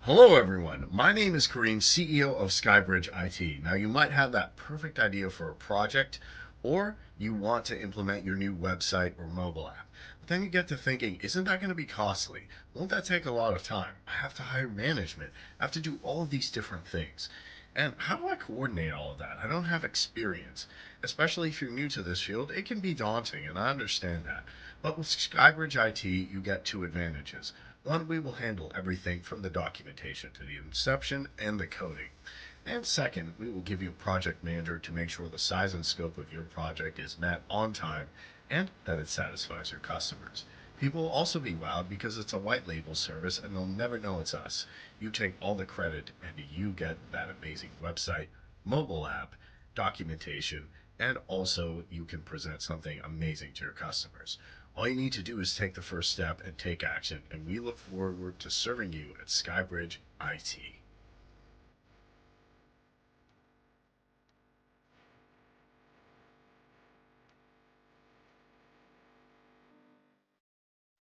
Hello everyone, my name is Kareem, CEO of SkyBridge IT. Now you might have that perfect idea for a project, or you want to implement your new website or mobile app. But then you get to thinking, isn't that going to be costly? Won't that take a lot of time? I have to hire management. I have to do all of these different things. And how do I coordinate all of that? I don't have experience. Especially if you're new to this field, it can be daunting, and I understand that. But with SkyBridge IT, you get two advantages. One, we will handle everything from the documentation to the inception and the coding. And second, we will give you a project manager to make sure the size and scope of your project is met on time and that it satisfies your customers. People will also be wowed because it's a white label service and they'll never know it's us. You take all the credit and you get that amazing website, mobile app, documentation, and also you can present something amazing to your customers. All you need to do is take the first step and take action, and we look forward to serving you at SkyBridge IT.